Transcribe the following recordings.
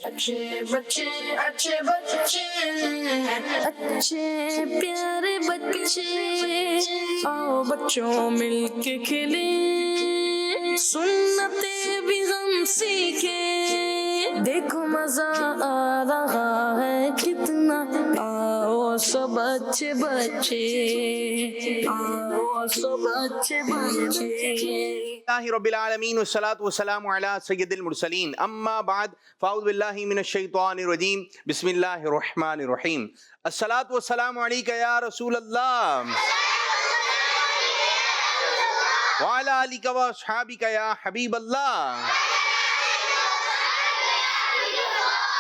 अच्छे बच्चे अच्छे बच्चे अच्छे प्यारे बच्चे आओ बच्चों मिलके खेले सुन्नते भी हम सीखे देखो मजा आ रहा है कितना आओ सब अच्छे बच्चे आओ सब अच्छे बच्चे रब्बिल आलमीन वस्सलातु वस्सलामु अला सय्यिदिल मुरसलीन अम्मा बाद फ़अऊज़ु बिल्लाहि मिनश शैतानिर रजीम बिस्मिल्लाहिर रहमानिर रहीम अस्सलातु वस्सलामु अलैका या रसूल अल्लाह व अला आलिका व अस्हाबिका या हबीब अल्लाह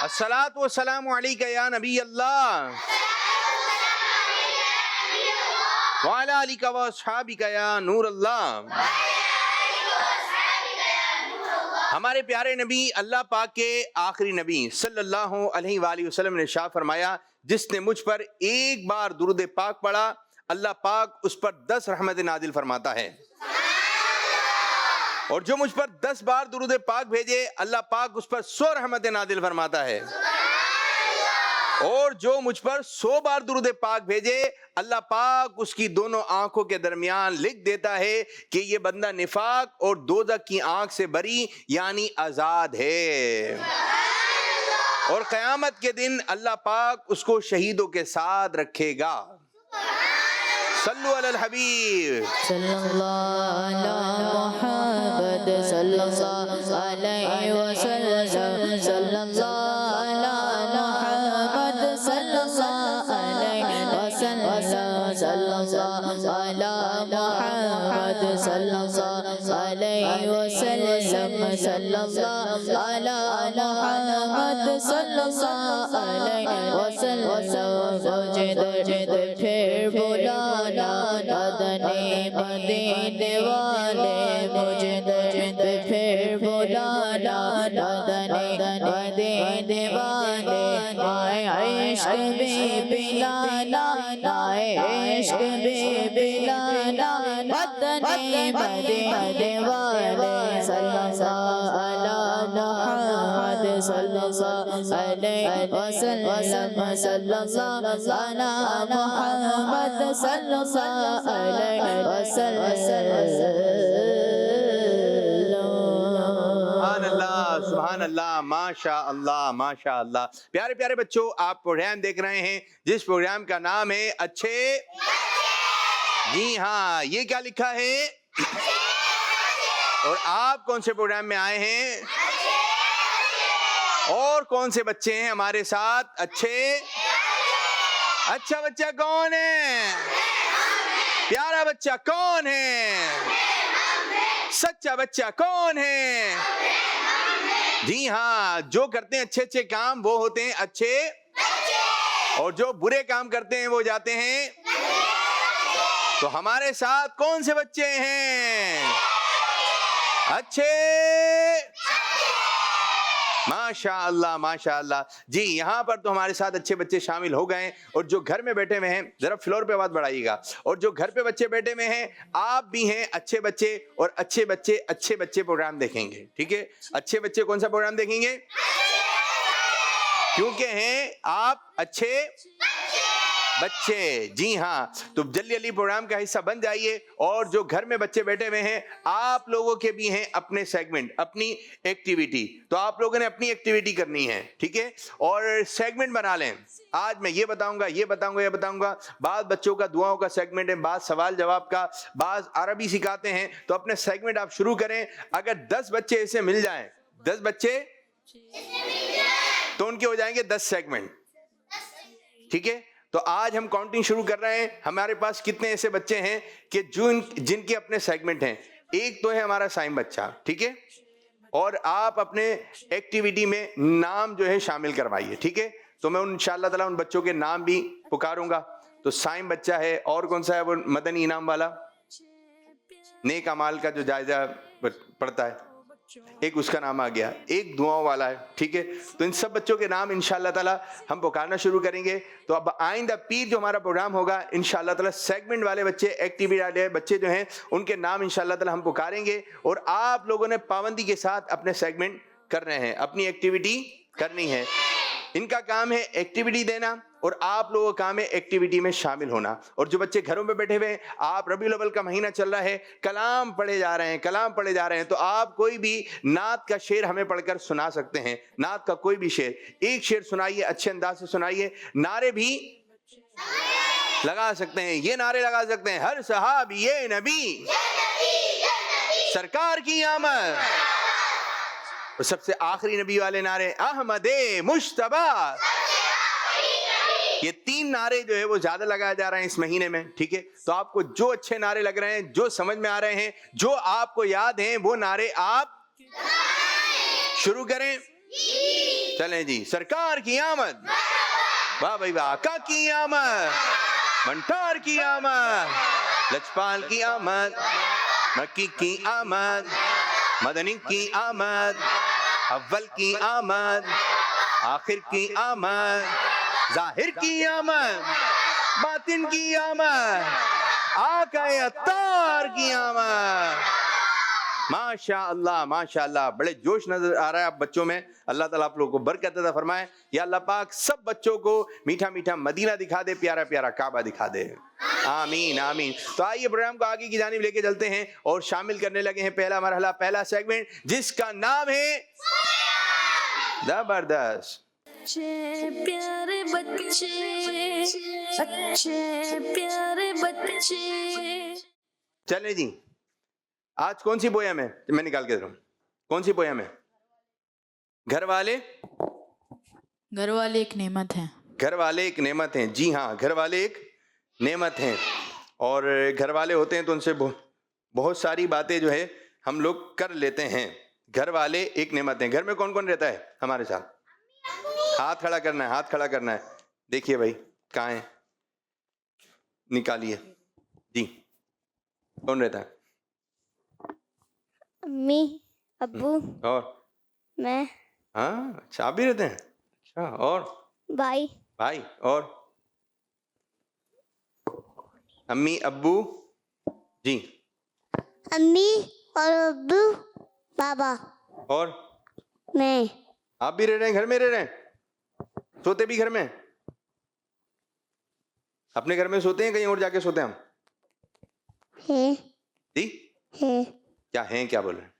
अस्सलातु वस्सलामु अलैका या नबी अल्लाह व अला आलिका व अस्हाबिका या नूर अल्लाह। हमारे प्यारे नबी अल्लाह पाक के आखिरी नबी सल्लल्लाहु अलैहि वसल्लम ने इरशाद फरमाया, जिसने मुझ पर एक बार दुरूद पाक पढ़ा अल्लाह पाक उस पर 10 रहमत नाजिल फरमाता है, और जो मुझ पर 10 बार दुरूद पाक भेजे अल्लाह पाक उस पर 100 रहमत नाजिल फरमाता है, और जो मुझ पर 100 बार दुरूद पाक भेजे अल्लाह पाक उसकी दोनों आंखों के दरमियान लिख देता है कि ये बंदा निफाक और दोज़ख की आंख से बरी यानी आजाद है, और क़यामत के दिन अल्लाह पाक उसको शहीदों के साथ रखेगा। सल्लु अलल हबीब सल्लल्लाहु अलैहि मुहम्मद सल्लल्लाहु अलैहि वसल्लम सल्लल्लाहु अलैहि मुहम्मद सल्लल्लाहु अलैहि वसल्लम सल्लल्लाहु अलैहि मुहम्मद सल्लल्लाहु अलैहि वसल्लम सल्लल्लाहु अलैहि मुहम्मद सल्लल्लाहु अलैहि वसल्लम मुझे दर्द फिर बुलाना मदने मदीने वाले मुझे दर्द फिर बुलाना मदने मदीने वाले आए इश्क में पिलाना आए इश्क में पिलाना मदने मदीने वाले सल्लल्लाहु अलैहि मुहम्मद सल्लल्लाहु अलैहि वसल्लम सल्लल्लाहु अलैहि मुहम्मद सल्लल्लाहु अलैहि वसल्लम। सुभान अल्लाह, माशा अल्लाह, माशा अल्लाह। प्यारे प्यारे बच्चों, आप प्रोग्राम देख रहे हैं जिस प्रोग्राम का नाम है अच्छे। जी हाँ, ये क्या लिखा है? और आप कौन से प्रोग्राम में आए हैं? और कौन से बच्चे हैं हमारे साथ अच्छे? अच्छा बच्चा कौन है? प्यारा बच्चा कौन है? सच्चा बच्चा कौन है? जी हाँ, जो करते हैं अच्छे अच्छे काम वो होते हैं अच्छे, और जो बुरे काम करते हैं वो जाते हैं। तो हमारे साथ कौन से बच्चे हैं? अच्छे। माशा अल्लाह, माशा अल्लाह। जी, यहाँ पर तो हमारे साथ अच्छे बच्चे शामिल हो गए, और जो घर में बैठे हुए हैं जरा फ्लोर पे आवाज बढ़ाइएगा, और जो घर पे बच्चे बैठे हुए हैं आप भी हैं अच्छे बच्चे, और अच्छे बच्चे प्रोग्राम देखेंगे। ठीक है, अच्छे बच्चे कौन सा प्रोग्राम देखेंगे? क्योंकि हैं आप अच्छे बच्चे। जी हाँ, तो जल्दी जल्दी प्रोग्राम का हिस्सा बन जाइए, और जो घर में बच्चे बैठे हुए हैं आप लोगों के भी हैं अपने सेगमेंट, अपनी एक्टिविटी। तो आप लोगों ने अपनी एक्टिविटी करनी है, ठीक है, और सेगमेंट बना लें। आज मैं ये बताऊंगा, ये बताऊंगा, ये बताऊंगा। बाद बच्चों का दुआओं का सेगमेंट है, बाद सवाल जवाब का, बाद अरबी सिखाते हैं। तो अपने सेगमेंट आप शुरू करें। अगर 10 बच्चे ऐसे मिल जाएं, 10 बच्चे, तो उनके हो जाएंगे 10 सेगमेंट। ठीक है, तो आज हम काउंटिंग शुरू कर रहे हैं। हमारे पास कितने ऐसे बच्चे हैं कि जिनके अपने सेगमेंट हैं? एक तो है हमारा साइम बच्चा, ठीक है, और आप अपने एक्टिविटी में नाम जो है शामिल करवाइए। ठीक है, तो मैं इंशाअल्लाह ताला उन बच्चों के नाम भी पुकारूंगा। तो साइम बच्चा है, और कौन सा है? वो मदनी इनाम वाला, नेक अमाल का जो जायजा पड़ता है, एक उसका नाम आ गया, एक दुआओं वाला है। ठीक है, तो इन सब बच्चों के नाम इंशाअल्लाह ताला हम पुकारना शुरू करेंगे। तो अब आइंदा पीर जो हमारा प्रोग्राम होगा इंशाअल्लाह ताला सेगमेंट वाले बच्चे, एक्टिविटी वाले बच्चे जो हैं उनके नाम इंशाअल्लाह ताला हम पुकारेंगे, और आप लोगों ने पाबंदी के साथ अपने सेगमेंट कर रहे हैं, अपनी एक्टिविटी करनी है। इनका काम है एक्टिविटी देना और आप लोगों का काम है एक्टिविटी में शामिल होना। और जो बच्चे घरों में बैठे हुए हैं, आप रबीउल अव्वल का महीना चल रहा है, कलाम पढ़े जा रहे हैं, कलाम पढ़े जा रहे हैं, तो आप कोई भी नात का शेर हमें पढ़कर सुना सकते हैं। नात का कोई भी शेर, एक शेर सुनाइए, अच्छे अंदाज से सुनाइए। नारे भी लगा सकते हैं, ये नारे लगा सकते हैं, हर सहाबी ये नबी, सरकार की आमद। और सबसे आखिरी नबी वाले नारे, अहमदे मुश्तबा। ये 3 नारे जो है वो ज्यादा लगाए जा रहे हैं इस महीने में, ठीक है। तो आपको जो अच्छे नारे लग रहे हैं, जो समझ में आ रहे हैं, जो आपको याद हैं, वो नारे आप शुरू करें। चलें जी। सरकार की आमद, वाह भाई वाह, आका की आमद, मंटार की आमद, लजपाल की आमद, मक्की की आमद, मदनी की आमद, अव्वल की आमद, आखिर की आमद, जाहिर की आमद, बातिन की आमद, आका अत्तार की आमद। माशा अल्लाह, माशा अल्लाह, बड़े जोश नजर आ रहा है आप बच्चों में। अल्लाह ताला आप लोगों को बरकत अता फरमाए। या अल्लाह पाक सब बच्चों को मीठा मीठा मदीना दिखा दे, प्यारा प्यारा काबा दिखा दे। आमीन आमीन। तो आइए प्रोग्राम को आगे की जानिब लेके चलते हैं और शामिल करने लगे हैं पहला मरहला, पहला सेगमेंट, जिसका नाम है जबरदस्त। अच्छे प्यारे बच्चे, अच्छे प्यारे बच्चे। चले जी, आज कौन सी पोयम है? मैं निकाल के दे रहा हूं। कौन सी पोयम है? घर वाले एक नेमत है। घर वाले एक नेमत हैं। जी हाँ, घर वाले एक नेमत हैं। और घर वाले होते हैं तो उनसे बहुत सारी बातें जो है हम लोग कर लेते हैं। घर वाले एक नेमत हैं। घर में कौन कौन रहता है हमारे साथ? हाथ खड़ा करना है, हाथ खड़ा करना है। देखिए भाई, कहाँ है? निकालिए जी। कौन रहता है? अम्मी, अब्बू, और मैं, हाँ, अच्छा, आप भी रहते हैं? अच्छा, और भाई, भाई, और अम्मी अब्बू जी, अम्मी और अब्बू, बाबा, और मैं। आप भी रह रहे हैं? घर में रह रहे हैं? सोते भी घर में? अपने घर में सोते हैं, कहीं और जाके सोते हैं हम? है, जी, है, क्या हैं, क्या बोल रहे हैं?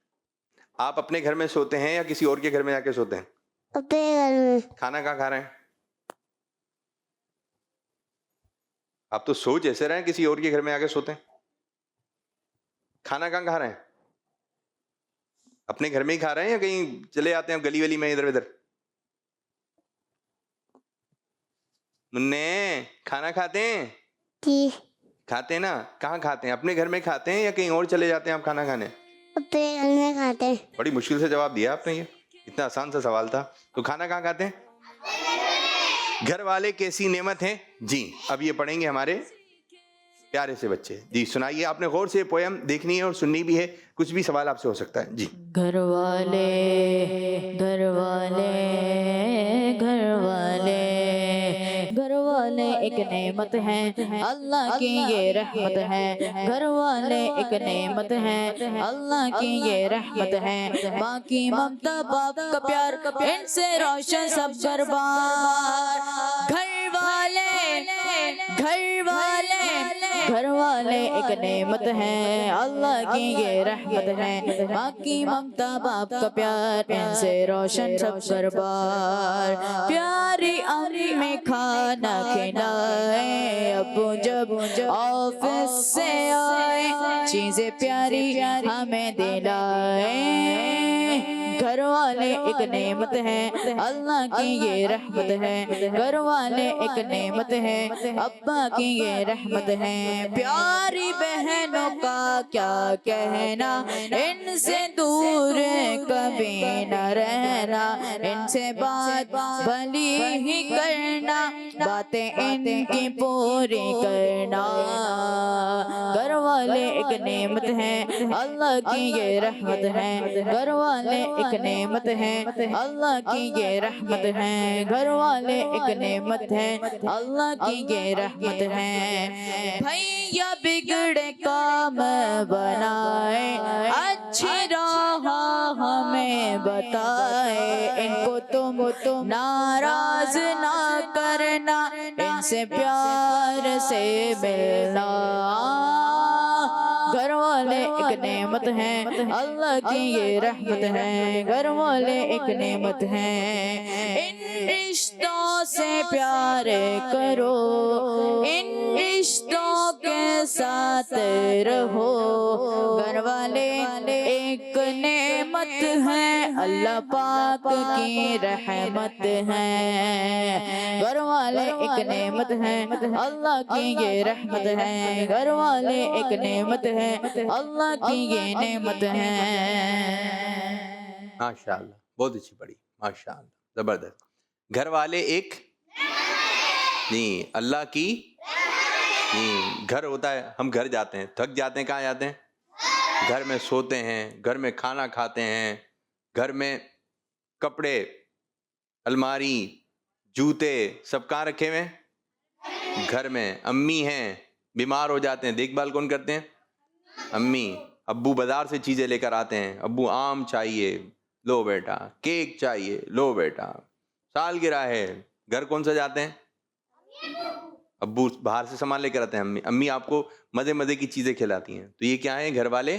आप अपने घर में सोते हैं या किसी और के घर में जाके सोते हैं? अपने घर में। खाना कहाँ खा रहे हैं? आप तो सोच ऐसे रहे हैं किसी और के घर में आके सोते हैं। खाना कहाँ खा रहे हैं? अपने घर में ही खा रहे हैं या कहीं चले जाते हैं गली वली में इधर उधर? मुन्ने, खाना खाते हैं? जी, खाते हैं ना? कहाँ खाते हैं? अपने घर में खाते हैं या कहीं और चले जाते हैं आप खाना खाने? अपने घर में खाते हैं। बड़ी मुश्किल से जवाब दिया आपने, ये इतना आसान सा सवाल था। तो खाना कहाँ खाते हैं? घर वाले कैसी नेमत हैं जी। अब ये पढ़ेंगे हमारे प्यारे से बच्चे। जी सुनाइए, आपने गौर से पोयम देखनी है और सुननी भी है। कुछ भी सवाल आपसे हो सकता है जी। घर वाले, घर वाले, घर वाले, घर वाले एक नेमत है, अल्लाह की ये रहमत है। घर वाले एक नेमत है, अल्लाह की ये रहमत है। बाकी ममता बाप का प्यार, इनसे रोशन सब दरबार। घर वाले, घर वाले, घर वाले एक नेमत है, अल्लाह की ये रहमत है। बाकी ममता बाप का प्यार, इनसे रोशन सब दरबार। प्यारी अम्मी में खाना खिलाए, अब्बू जब ऑफिस से आए, चीजें प्यारी हमें दिलाए। घर वाले एक नेमत है, अल्लाह की ये रहमत है। घर वाले एक नेमत है, अब्बा की ये रहमत है। प्यारी बहनों का क्या कहना, इनसे दूर कभी न रहना। इनसे बात भली ही करना, बातें इनकी पूरी करना। घर वाले एक नेमत है, अल्लाह की ये रहमत है। घर वाले एक नेमत है, अल्लाह की ये रहमत है। घर वाले एक नेमत है, अल्लाह की ये रहमत है। भैया बिगड़े काम बनाए, अच्छी राह हमें बताए। इनको तुम नाराज ना करना, इनसे प्यार से मिलना। घर वाले एक नेमत है, अल्लाह की ये रहमत है। घर वाले एक नेमत है, इन रिश्तों से प्यार करो, इन रिश्तों के साथ रहो। घर वाले एक नेमत है, अल्लाह पाक की रहमत है। घर वाले एक नेमत है, अल्लाह की ये रहमत है। घर वाले एक नेमत है, अल्लाह की ये नेमत है। माशाल्लाह, बहुत अच्छी पढ़ी, माशाल्लाह, जबरदस्त। घर वाले एक नहीं, अल्लाह की नहीं। घर होता है, हम घर जाते हैं, थक जाते हैं, कहाँ जाते हैं? घर में सोते हैं, घर में खाना खाते हैं, घर में कपड़े, अलमारी, जूते सब कहाँ रखे हुए हैं? घर में। अम्मी हैं, बीमार हो जाते हैं, देखभाल कौन करते हैं? अम्मी। अब्बू बाजार से चीज़ें लेकर आते हैं, अब्बू आम चाहिए, लो बेटा। केक चाहिए, लो बेटा। सालगिरह है, घर कौन सा जाते हैं? अब्बू बाहर से सामान लेकर आते हैं, अम्मी। अम्मी आपको मज़े मज़े की चीज़ें खिलाती हैं। तो ये क्या है? घर वाले।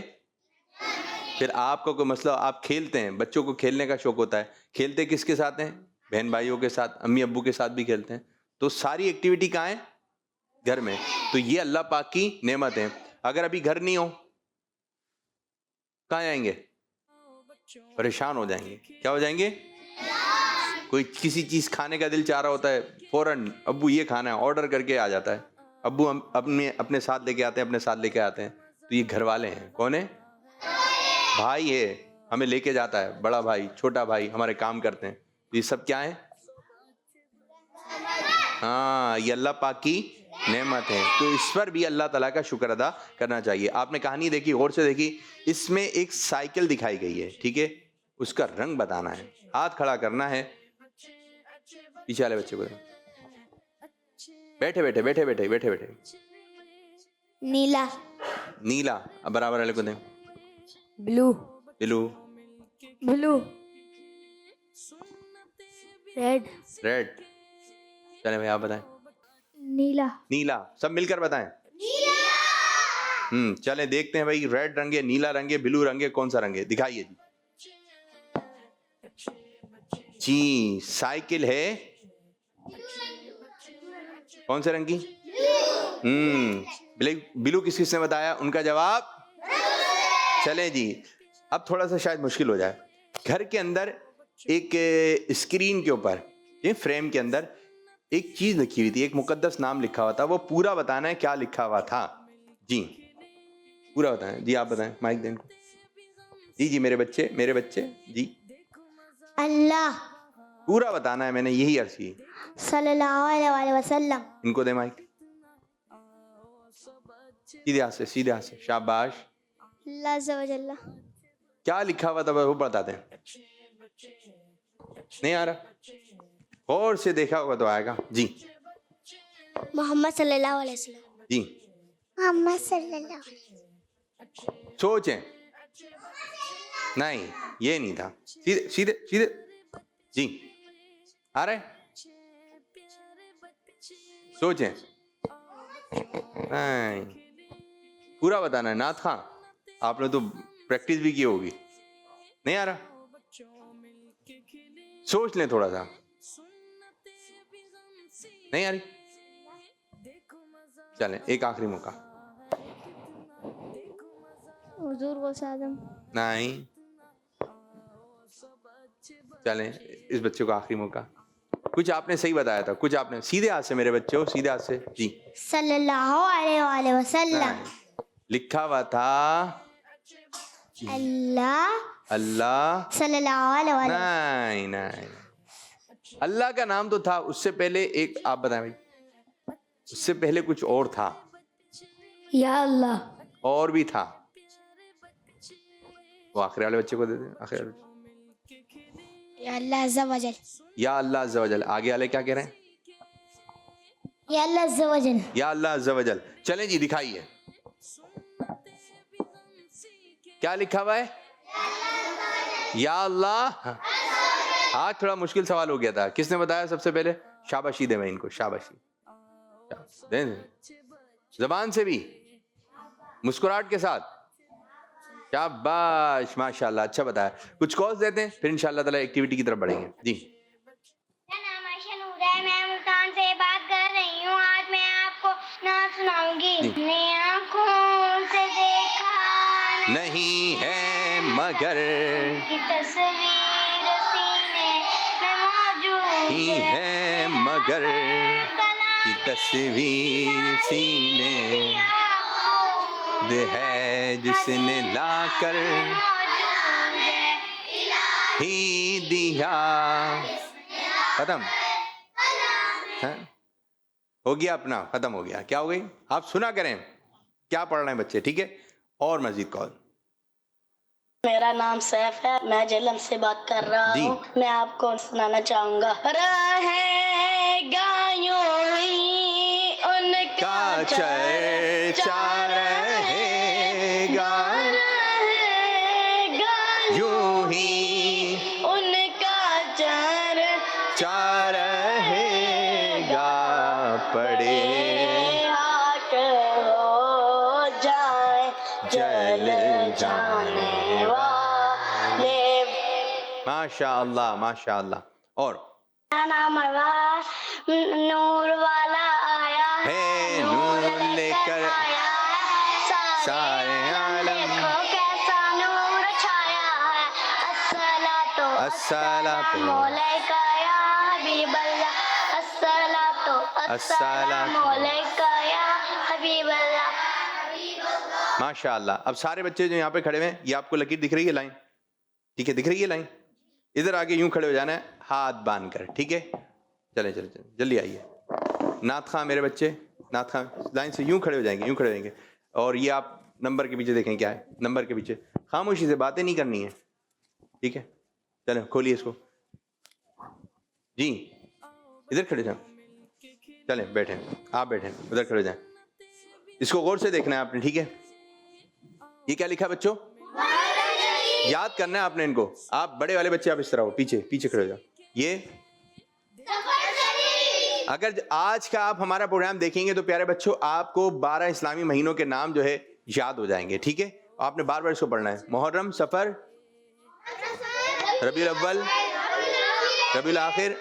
फिर आपका कोई मसला, आप खेलते हैं, बच्चों को खेलने का शौक होता है, खेलते किसके साथ हैं? बहन भाइयों के साथ, अम्मी अब्बू के साथ भी खेलते हैं। तो सारी एक्टिविटी कहाँ है? घर में। तो ये अल्लाह पाक की नेमत है। अगर अभी घर नहीं हो, कहाँ जाएंगे? परेशान हो जाएंगे। क्या हो जाएंगे? कोई किसी चीज़ खाने का दिल चाह रहा होता है, फौरन अब्बू ये खाना है, ऑर्डर करके आ जाता है। अब्बू अपने साथ लेके आते हैं, अपने साथ लेके आते हैं। तो ये घर वाले हैं। कौन है? भाई है, हमें लेके जाता है, बड़ा भाई, छोटा भाई, हमारे काम करते हैं। तो ये सब क्या है? हाँ, ये अल्लाह पाक की नेमत है। तो इस पर भी अल्लाह ताला का शुक्र अदा करना चाहिए। आपने कहानी देखी, गौर से देखी, इसमें एक साइकिल दिखाई गई है, ठीक है? उसका रंग बताना है, हाथ खड़ा करना है। पीछे वाले बच्चे को बैठे बैठे बैठे बैठे बैठे बैठे। नीला, नीला। अब बराबर वाले को दें। Blue, blue. Blue, red, red. चले भाई, आप बताएं। नीला, नीला। सब मिलकर बताएं। चले देखते हैं भाई, रेड रंग है, नीला रंग है, ब्लू रंग है, कौन सा रंग है? दिखाइए जी। जी, साइकिल है कौन से रंग की? ब्लू। किस किसने बताया? उनका जवाब। चले जी, अब थोड़ा सा शायद मुश्किल हो जाए। घर के अंदर एक स्क्रीन के ऊपर, ये फ्रेम के अंदर एक चीज लिखी हुई थी, एक मुकद्दस नाम लिखा हुआ था। वो पूरा बताना है क्या लिखा हुआ था। जी पूरा बताएं। जी आप बताएं, माइक दें इनको। जी जी, मेरे बच्चे जी, अल्लाह, पूरा बताना है, मैंने यही अर्ज की। सल्लल्लाहु अलैहि वसल्लम, इनको दे माइक। सीधे हाथ से, शाबाश। अल्लाह अज़्ज़ा व जल्ला। क्या लिखा हुआ था वो बताते हैं। नहीं आ रहा? और से देखा होगा तो आएगा। जी मोहम्मद सल्लल्लाहु अलैहि वसल्लम, जी, मोहम्मद सल्लल्लाहु अलैहि सोचें। नहीं, ये नहीं था। सीधे सीधे सीधे। जी आ रहे? सोचें। नहीं, पूरा बताना है। नाथ खां, आपने तो प्रैक्टिस भी की होगी। नहीं आ रहा? सोच लें थोड़ा सा। नहीं आ रही? चलें, एक आखिरी मौका। हुजूर गौसे आज़म, नहीं, चलें, इस बच्चे को आखिरी मौका। कुछ आपने सही बताया था, कुछ आपने। सीधे हाथ से मेरे बच्चे हो, सीधे हाथ से। जी सल्लल्लाहु अलैहि वसल्लम, नहीं, लिखा हुआ था अल्लाह। सल्लल्लाहु अलैहि वसल्लम। नहीं नहीं, अल्लाह का नाम तो था, उससे पहले एक, आप बताएं भाई, उससे पहले कुछ और था। या अल्लाह, और भी था। वो आखिरी वाले बच्चे को दे दें, आखिरी वाले बच्चे। या अल्लाह अज़्ज़ा वजल, या अल्लाह अज़्ज़ा वजल। आगे वाले क्या कह रहे हैं? या अल्लाह अज़्ज़ा वजल। या अल्लाह अज़्ज़ा वजल। चलें जी, दिखाइए क्या लिखा हुआ है? या अल्लाह। आज थोड़ा मुश्किल सवाल हो गया था, किसने बताया सबसे पहले? शाबाशी दे मैं इनको, शाबाशी दे जबान से भी, मुस्कुराहट के साथ। शाबाश, माशाल्लाह, अच्छा बताया। कुछ कॉल्स देते हैं, फिर इंशाल्लाह ताला एक्टिविटी की तरफ बढ़ेंगे जी। मेरा नाम आयशा नूर है, मैं मुल्तान से बात कर रही हूँ। आज मैं आपको नात सुनाऊंगी। अपनी आँखों से देखा नहीं है मगर की तस्वीर सीने में मौजूद ही है, मगर की तस्वीर सीने है जिसने लाकर ही दिया। खत्म है? हो गया अपना, खत्म हो गया। क्या हो गई? आप सुना करें क्या पढ़ रहे हैं बच्चे, ठीक है? और मजीद कॉल। मेरा नाम सैफ है, मैं जलन से बात कर रहा जी। हूँ। मैं आपको सुनाना चाहूंगा। रहेगा यूं ही उनका चर्चा रहेगा रहेगा यूं ही उनका चर्चा रहेगा, पड़े हाथ हो जाए जल जाने वाले। माशा अल्लाह, माशा अल्लाह। और मेरा नाम अरवा, नूर वाला आया है, नूर लेकर आया है सारे आलम। देखो कैसा नूर छाया है। अस्सलातो अस्सलातो अस्सलामु या हबीब अल्लाह, अस्सलातो अस्सलामु या हबीब अल्लाह। माशा अल्लाह। अब सारे बच्चे जो यहाँ पे खड़े हुए हैं, ये आपको लकीर दिख रही है, लाइन, ठीक है, दिख रही है लाइन। इधर आगे यूं खड़े हो जाना है, हाथ बांध कर, ठीक है? चले चले चले, जल्दी आइए। नात खां मेरे बच्चे, नात खां लाइन से यूं खड़े हो जाएंगे, यूं खड़े हो जाएंगे। और ये आप नंबर के पीछे देखें क्या है, नंबर के पीछे खामोशी से बातें नहीं करनी है, ठीक है? चलो खोलिए इसको जी, इधर खड़े जाए, चले बैठे, आप बैठे, उधर खड़े जाए। इसको गौर से देखना है आपने, ठीक है? ये क्या लिखा है बच्चों? याद करना है आपने इनको। आप बड़े वाले बच्चे आप इस तरह हो, पीछे पीछे खड़े हो जाओ। ये अगर आज का आप हमारा प्रोग्राम देखेंगे तो प्यारे बच्चों आपको 12 इस्लामी महीनों के नाम जो है याद हो जाएंगे, ठीक है? आपने बार बार इसको पढ़ना है। मुहर्रम, सफर, रबीउल अव्वल, रबीउल आखिर,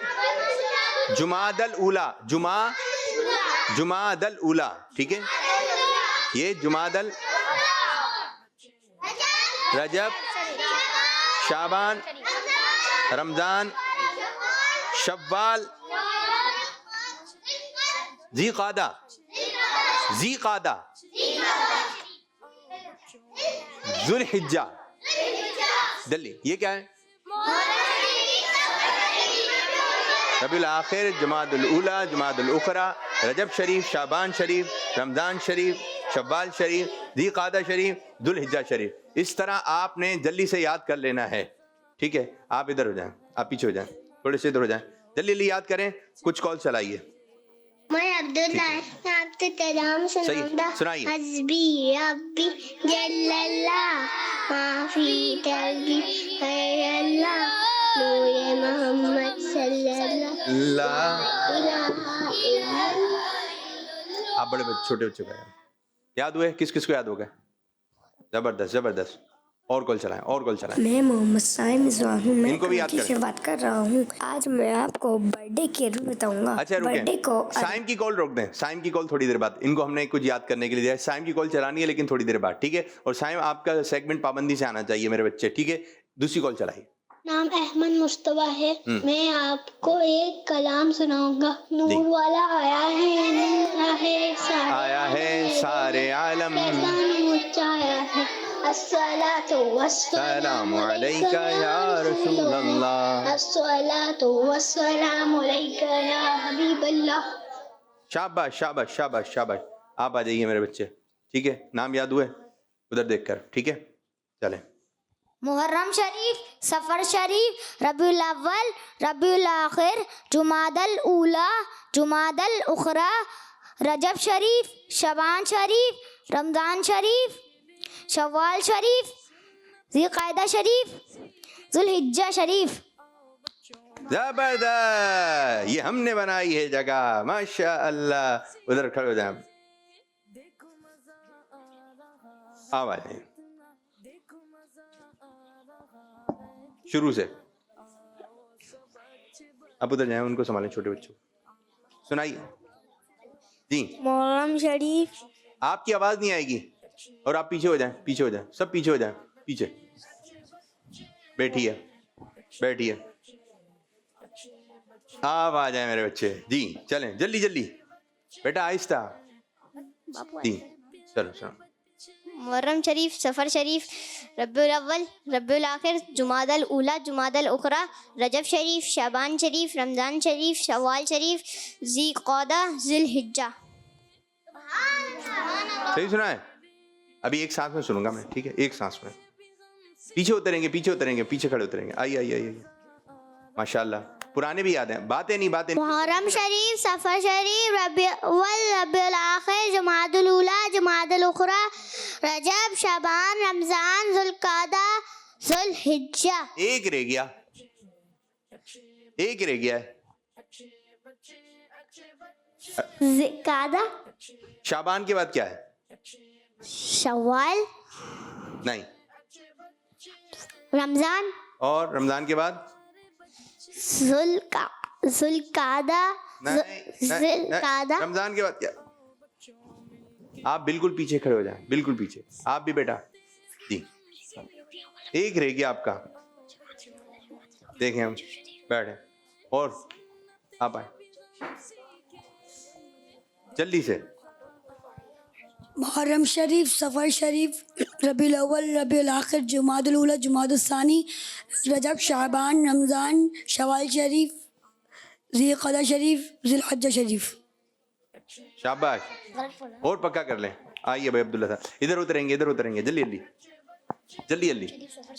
जुमादल ऊला, जुमादल ऊला, ठीक है? ये जुमादल, रजब, शाबान, रमजान, शव्वाल, ज़ीक़ादा, ज़ुल्हिज्जा, जल्दी, ये क्या है? रबीउल आखिर, जुमादुल ऊला, जुमादुल उखरा, रजब शरीफ, शाबान शरीफ, रमजान शरीफ, शव्वाल शरीफ, ज़ीक़ादा शरीफ, ज़ुल्हिज्जा शरीफ। इस तरह आपने जल्दी से याद कर लेना है, ठीक है? आप इधर हो जाएं, आप पीछे हो जाएं, थोड़े से इधर हो जाएं, जल्दी जल्दी याद करें। कुछ कॉल चलाइए। मैं अब्दुल्ला आपसे कलाम सुनाऊंगा। सुनाइए। हस्बी रब्बी जल्लल्लाह माफी कल्बी खैरल्लाह नूरे मोहम्मद सल्लल्लाहु इलाहा इल्लल्लाह। आप बड़े बच्चे, छोटे बच्चे का याद हुए? किस किस को याद हो गया? जबरदस्त जबरदस्त। और कॉल चलाएं, और कॉल चलाएं। मैं मोहम्मद साइम मिज़बाह हूँ, मैं इनको भी याद कराची से करें। बात कर रहा हूँ। आज मैं आपको बर्थडे के रूप बताऊंगा। अच्छा बर्थडे को रुकें, साइम की कॉल रोक दें, साइम की कॉल थोड़ी देर बाद। इनको हमने कुछ याद करने के लिए दिया है, साइम की कॉल चलानी है लेकिन थोड़ी देर बाद, ठीक है? और साइम आपका सेगमेंट पाबंदी से आना चाहिए मेरे बच्चे, ठीक है? दूसरी कॉल चलाइए। नाम अहमद मुस्तफा है, मैं आपको एक कलाम सुनाऊंगा। नूर वाला आया है सारे आलम, कैसा नूर छाया है। अस्सलातु सलामु अलैका या रसूल अल्लाह, अस्सलातु वस्सलामु अलैका या हबीब अल्लाह। शाबाश शाबाश शाबाश शाबाश। आप आ जाइए मेरे बच्चे, ठीक है? नाम याद हुए? उधर देखकर, ठीक है? चलें। मुहर्रम शरीफ, सफ़र शरीफ, रबीउल अव्वल, रबीउल आखिर, जुमादल ऊला, जुमादल उखरा, रजब शरीफ, शबान शरीफ, रमज़ान शरीफ, शव्वाल शरीफ, ज़िलक़ाइदा शरीफ, ज़ुल्हिज्जा शरीफ। जबरदस्त, ये हमने बनाई है जगह, माशा अल्लाह। उधर खड़े हो जाए, आवाज शुरू से। अब उधर जाए, उनको संभालें, छोटे बच्चों। सुनाइए जी। मुहर्रम शरीफ, आपकी आवाज नहीं आएगी और आप पीछे हो जाएं, पीछे हो जाएं, सब पीछे हो जाएं, पीछे बैठिए, बैठिए। आप आ जाए मेरे बच्चे जी, चलें जल्दी जल्दी, बेटा आहिस्ता जी। चलो चलो। मुहर्रम शरीफ, सफ़र शरीफ, रबीउल अव्वल, रबीउल आखिर, जुमादल ऊला, जुमादल उखरा, रजब शरीफ, शबान शरीफ, रमज़ान शरीफ, शव्वाल शरीफ, ज़िलक़ादा, ज़ुल्हिज्जा। सही सुना है? अभी एक सांस में सुनूंगा मैं, ठीक है? एक सांस में। पीछे उतरेंगे, पीछे उतरेंगे, पीछे खड़े उतरेंगे। आइए आइए आइए, माशाल्लाह, पुराने भी याद हैं, बातें नहीं, बातें नहीं। मुहर्रम शरीफ, सफ़र शरीफ, रबीउल रबीउल आखिर, जुमादुल ऊला, जुमादुल उखरा, रजब, शबान, रमज़ान, ज़ुल्क़ादा, ज़ुल्हिज्जा। एक रह गया, एक रह गया है। ज़िलक़ादा, शाबान के बाद क्या है? शव्वाल, नहीं। रमज़ान, और रमजान के बाद? ज़ुल्क़ादा, ज़िलक़ादा। रमजान के बाद क्या? आप बिल्कुल पीछे खड़े हो जाएं, बिल्कुल पीछे। आप भी बेटा जी। एक रह गया आपका, देखें हम बैठे, और आप आए जल्दी से। मुहर्रम शरीफ, सफ़र शरीफ, रबीउल अव्वल, रबीउल आखिर, जुमादुल ऊला, जुमादुल सानी, रजब, शाबान, रमज़ान, शवाल शरीफ, ज़िलक़ादा शरीफ, ज़ुल्हिज्जा शरीफ। शाबाश, और पक्का कर लें। आइए भाई अब्दुल्ला साहब, इधर उतरेंगे, इधर उतरेंगे, जल्दी जल्दी जल्दी जल्दी।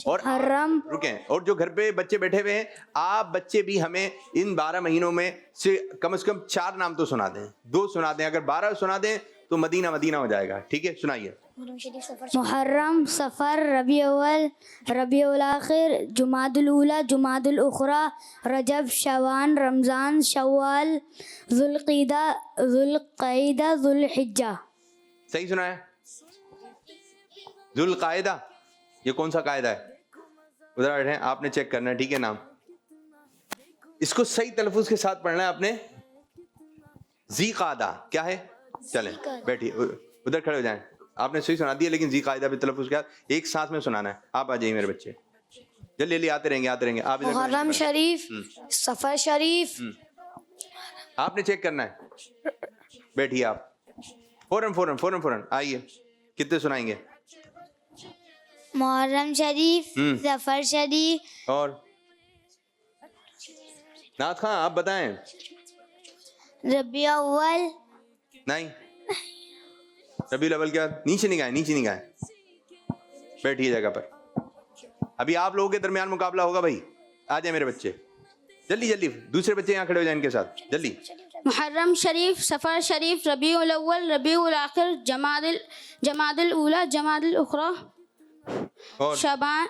और मुहर्रम, रुकें, और जो घर पे बच्चे बैठे हुए हैं, आप बच्चे भी हमें इन 12 महीनों में से कम 4 नाम तो सुना दें, 2 सुना दें। अगर 12 सुना दें तो मदीना मदीना हो जाएगा, ठीक है? सुनाइए। मुहर्रम, सफ़र, रबीउल अव्वल, रबीउल आखिर, जुमादुल ऊला, जुमादुल उखरा, रजब, शबान, रमज़ान, शव्वाल, ज़ुल्क़ाइदा, ज़ुल्हिज्जा। सही सुना है? ज़ुल्क़ाइदा, ये कौन सा कायदा है? उधर बैठे हैं, आपने चेक करना है, ठीक है? नाम इसको सही तलफ़ुज़ के साथ पढ़ना है आपने। ज़िलक़ादा क्या है? चलें बैठिए, उधर खड़े हो जाएं। आपने सही सुना दिया, लेकिन ज़िलक़ाइदा भी तलफ़ुज़ के साथ एक सांस में सुनाना है। आप आ जाइए मेरे बच्चे, जल्दी जल्दी आते रहेंगे, आते रहेंगे। आप मुहर्रम शरीफ, सफ़र शरीफ, आपने चेक करना है। बैठिए आप, फौरन फौरन फौरन फौरन आइए। कितने सुनाएंगे? मुहर्रम शरीफ, सफ़र शरीफ, और नाथ खां आप बताएं। रबीउल अव्वल, नहीं, रबीउल अव्वल के बाद नीचे नहीं गए, नीचे नहीं गए। बैठिए जगह पर। अभी आप लोगों के दरमियान मुकाबला होगा भाई। आ जाए मेरे बच्चे, जल्दी जल्दी। दूसरे बच्चे यहाँ खड़े हो जाए इनके साथ, जल्दी। मुहर्रम शरीफ, सफ़र शरीफ, रबीउल अव्वल, रबीउल आखिर, जमादुल ऊला, जमादुल उखरा, और शबान,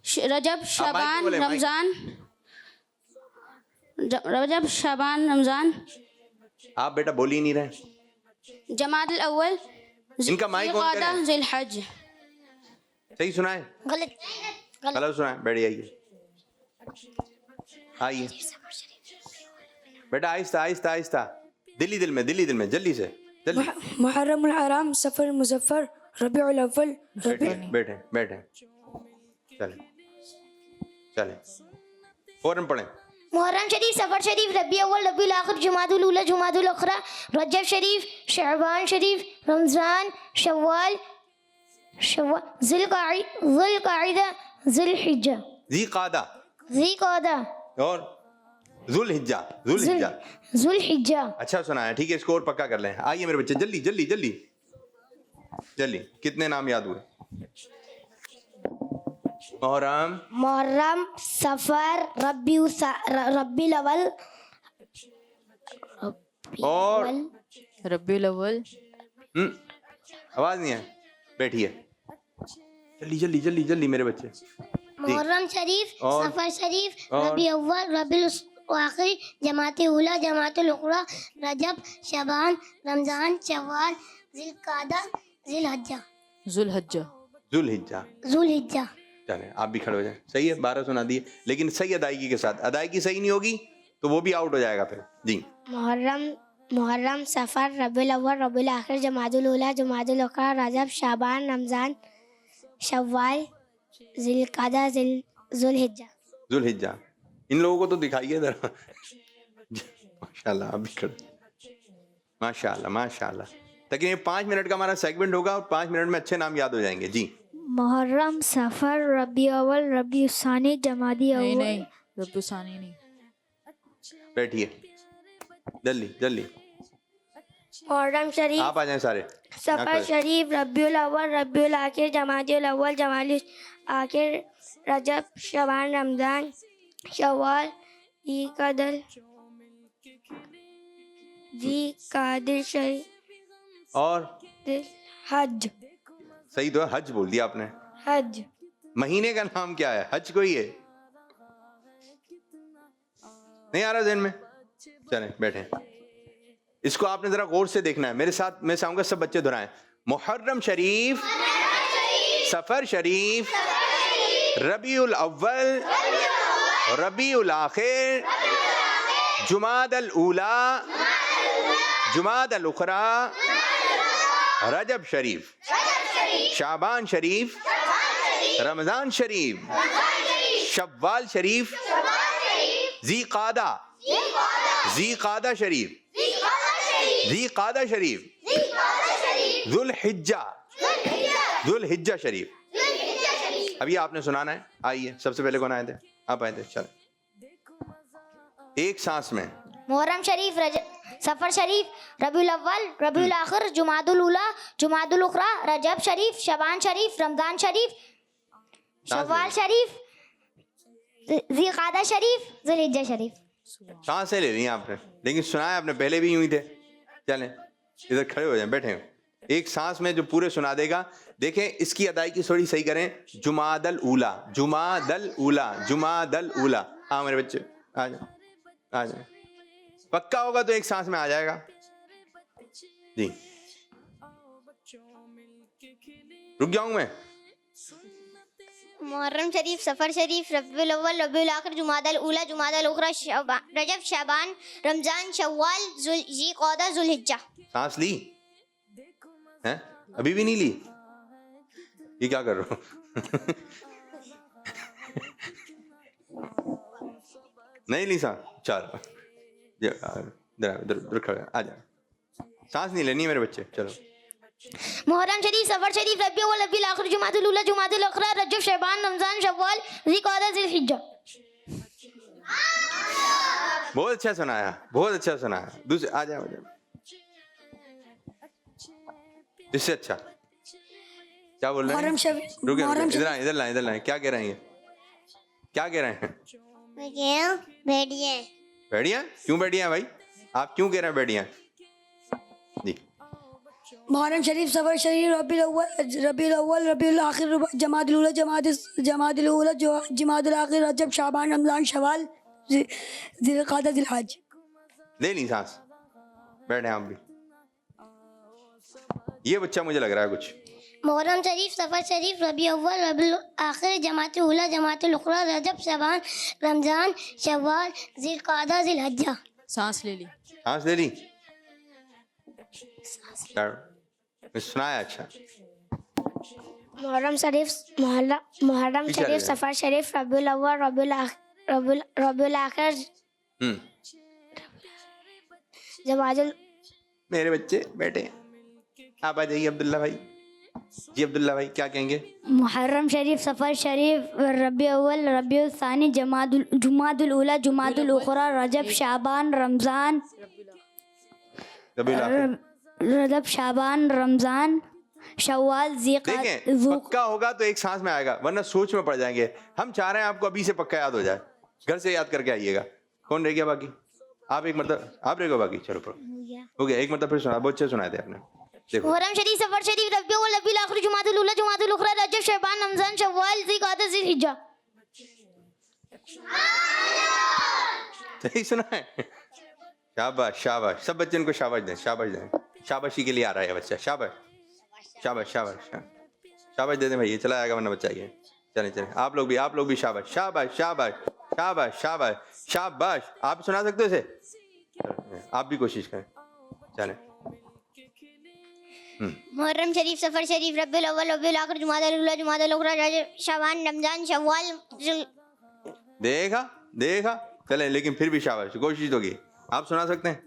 रजब, शबान, बोले, माइक। रमज़ान, रजब, शबान, रमज़ान, आप बेटा बोल ही नहीं रहे। जमादुल अव्वल, इनका माइक ऑन ज़िलक़ादा, करें। ज़ुल्हिज्जा। सही सुना है? गलत। गलत सुना है? बैठ जाइए, आइए बेटा, आहिस्ता आहिस्ता आहिस्ता, दिल्ली दिल में, दिल्ली दिल में, जल्दी से जल्दी। मुहर्रम हराम, सफ़र मुज़फ़्फ़र, रबीउल अव्वल, बैठे बैठे बैठे, चले चले, फौरन पढ़ें। मुहर्रम शरीफ, सफ़र शरीफ, रबीउल अव्वल, रबीउल आखिर, जुमादुल ऊला, जुमादुल उखरा, रजब शरीफ, शअबान शरीफ, रमज़ान, शव्वाल, ज़ुल्क़ाइदा, ज़ुल्हिज्जा। ज़िलक़ादा, ज़िलक़ादा और ज़ुल्हिज्जा, ज़ुल्हिज्जा। ज़ुल्हिज्जा। अच्छा सुना है, ठीक है? इसको और पक्का कर लें। आइए मेरे बच्चे, जल्दी जल्दी जल्दी जल्दी। कितने नाम याद हुए? मुहर्रम मुहर्रम सफ़र रबीउल अव्वल और रब्बीउल अव्वल आवाज नहीं है, बैठिए जल्दी जल्दी जल्दी जल्दी मेरे बच्चे। मुहर्रम शरीफ और- सफ़र शरीफ और- रबी अव्वल रबीउल आखिर जमात उला जमात उखरा रजब शबान रमज़ान शव्वाल ज़िलक़ादा ज़िलहज्जा जुलहज्जा। जुल्हिज्जा। ज़ुल्हिज्जा। चले आप भी खड़े हो जाएं, सही है, 12 सुना दिए, लेकिन सही अदायगी के साथ। अदायगी सही नहीं होगी तो वो भी आउट हो जाएगा फिर। जी मुहर्रम सफ़र रबीउल अव्वल रबीउल आखिर जमातुल उला जमातुल उखरा रजब शबान रमज़ान शव्वाल ज़िलक़ादा ज़ुल्हिज्जा। जुल्हिज्जा। इन लोगों को तो दिखाइए जरा। माशाल्लाह, आप भी खड़े। माशाल्लाह माशाल्लाह। तकरीबन 5 मिनट का हमारा सेगमेंट होगा और 5 मिनट में अच्छे नाम याद हो जाएंगे। जी मुहर्रम सफ़र रबी अव्वल रबी सानी जमादी नहीं अव्वल नहीं, रब्बी सानी नहीं। बैठिए जल्दी जल्दी, मुहर्रम शरीफ आप आ जाएं सारे। सफ़र शरीफ रबीउल अव्वल रबीउल आखिर जमातुल अव्वल जमातुल आखिर रजब शबान रमज़ान शव्वाल ज़िलक़ादा शरीफ और हज सही तो है, हज बोल दिया आपने। हज महीने का नाम क्या है? हज कोई है? नहीं आ रहा ज़हन में? चलें बैठे। इसको आपने जरा गौर से देखना है मेरे साथ। मैं चाहूंगा सब बच्चे दोहराएं। मुहर्रम शरीफ सफर शरीफ रबीउल अव्वल रबीउल आखिर जुमादल ऊला जुमादल उखरा रजब शरीफ शाबान शरीफ रमजान शरीफ शव्वाल शरीफ ज़ीक़ादा शरीफ ज़ीक़ादा शरीफ ज़ुल्हिज्जा शरीफ। अभी आपने सुनाना है। आइए, सबसे पहले कौन आए थे? आप आए थे। चलो एक सांस में। मुहर्रम शरीफ सफ़र शरीफ रबीउल अव्वल रबीउल आखिर जुमादुल उला जुमादुल उखरा रजब शरीफ शबान शरीफ रमज़ान शरीफ शव्वाल शरीफ ज़िलक़ादा शरीफ ज़ुल्हिज्जा शरीफ। सांसें ले ली आपने, लेकिन सुनाया आपने पहले भी यूं ही थे। चलें इधर खड़े हो जाएं, बैठे। एक सांस में जो पूरे सुना देगा। देखें इसकी अदायगी थोड़ी सही करें। जुमादल ऊला जुमादल ऊला जुमादल ऊला। हाँ मेरे बच्चे आ जाओ आ जाओ। पक्का होगा तो एक सांस में आ जाएगा। जी रुक जाऊं मैं? मुहर्रम शरीफ सफ़र शरीफ रबीउल अव्वल रबीउल आखिर जुमादल उला जुमादल उखरा रजब शबान रमज़ान शव्वाल ज़िलक़ादा ज़ुल्हिज्जा। सांस ली हैं? अभी भी नहीं ली? ये क्या कर रहे हो? नहीं ली सांस? चलो इधर खड़े आ जाओ। सांस नहीं लेनी है मेरे बच्चे। चलो मुहर्रम शरीफ सफ़र शरीफ रबीउल अव्वल रबीउल आखिर जुमादुल उला जुमादुल उखरा रजब शबान रमज़ान शव्वाल ज़िलक़ादा ज़ुल्हिज्जा। बहुत अच्छा सुनाया, बहुत अच्छा सुनाया। दूसरे आ जाओ इससे अच्छा क्या बोल रहे मुहर्रम हैं? शरीफ रुके मुहर्रम इधर आए इधर लाए इधर लाए। क्या कह रहे हैं ये? क्या कह रहे हैं? मैं कह रहा हूँ बैठिए। बैठिया? क्यों बैठिया भाई? आप क्यों कह रहे हैं बैठिया? जी मुहर्रम शरीफ सफ़र शरीफ रबीउल अव्वल रबीउल आखिर जमातुल उला जमातुल आखिर रजब शाबान रमज़ान शव्वाल ज़िलक़ादा ज़िलहज। ले ली सांस, बैठे आप भी। ये बच्चा मुझे लग रहा है कुछ। मुहर्रम शरीफ सफ़र शरीफ रबीउल अव्वल रबीउल आखिर जमातुल उला जमातुल उखरा रजब शबान रमज़ान शव्वाल ज़िलक़ादा ज़िलहज्जा। सांस ले ली। सांस ले ली? सुनाया अच्छा। मुहर्रम शरीफ सफ़र शरीफ रबीउल अव्वल रबीउल आखिर जमातुल। मेरे बच्चे बैठे। आप आ जाइए अब्दुल्ला भाई। जी अब्दुल्ला भाई क्या कहेंगे? मुहर्रम शरीफ सफ़र शरीफ रबीउल अव्वल रबीउल सानी जुमादुल उला जुमादुल उखरा रजब शाबान रमज़ान रबीउल आखिर रजब शाबान रमज़ान शव्वाल देखें, पक्का होगा तो एक सांस में आएगा, वरना सोच में पड़ जाएंगे। हम चाह रहे हैं आपको अभी से पक्का याद हो जाए, घर से याद करके आइएगा। कौन रह गया बाकी? आप एक मतलब आप रह गए बाकी, चलो हो गया। एक मतलब फिर सुना, बहुत अच्छे सुनाए थे आपने। देखो, मुहर्रम शरीफ, सफर शरीफ, रबीउल अव्वल, आखिर, जुमादुल ऊला, जुमादुल उखरा, रजब, शअबान, रमजान, शव्वाल, ज़िलक़ादा, ज़िलहिज्जा। सही सुना है? शाबाश शाबाश, सब बच्चे इनको शाबाश दें, शाबाश दें। शाबाशी के लिए आ रहा है बच्चा, शाबाश शाबाश शाबाश शाबाश दे दें भाई, ये चला आएगा वरना बच्चा ये। चलें चलें, आप लोग भी शाबाश शाबाश शाबाश शाबाश शाबाश शाबाश। आप सुना सकते हो इसे? आप भी कोशिश करें, चलें। मुहर्रम शरीफ, सफर शरीफ, रबीउल अव्वल, रबीउल आखिर, जुमादुल ऊला, जुमादुल उखरा, रजब, शअबान, रमजान, शव्वाल। देखा चलें, लेकिन फिर भी शाबाश, कोशिश होगी। आप सुना सकते हैं?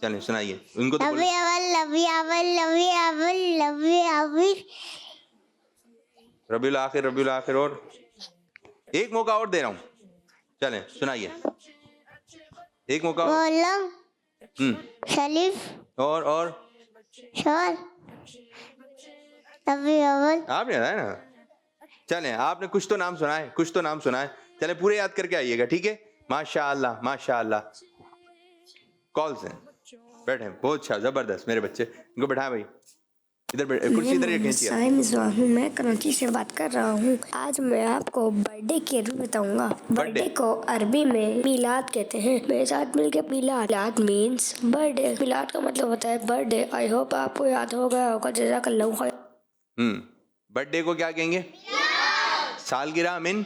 चलें सुनाइए उनको तो। रबीउल आखिर और एक मौका और दे रहा हूँ, चलें सुनाइए एक मौका और। शरीफ और आपने बताया ना। चलें, आपने कुछ तो नाम सुना है, चलें पूरे याद करके आइएगा, ठीक है? माशाअल्लाह माशाअल्लाह। कॉल से बैठे, बहुत अच्छा, जबरदस्त मेरे बच्चे। इनको बैठाएं भाई, इधर कुर्सी इधर खींचिए। साइम इस्लाम हूँ, मैं कराची से बात कर रहा हूँ। आज मैं आपको बर्थडे के रूप बताऊंगा। बर्थडे को अरबी में मिलाद कहते हैं। मेरे साथ मिलकर मिलाद मीन्स बर्थडे। मिलाद का मतलब होता है बर्थडे। आई होप आपको याद हो गया होगा। जज़ाकल्लाहु खैर। बर्थडे को क्या कहेंगे? सालगिरह मिन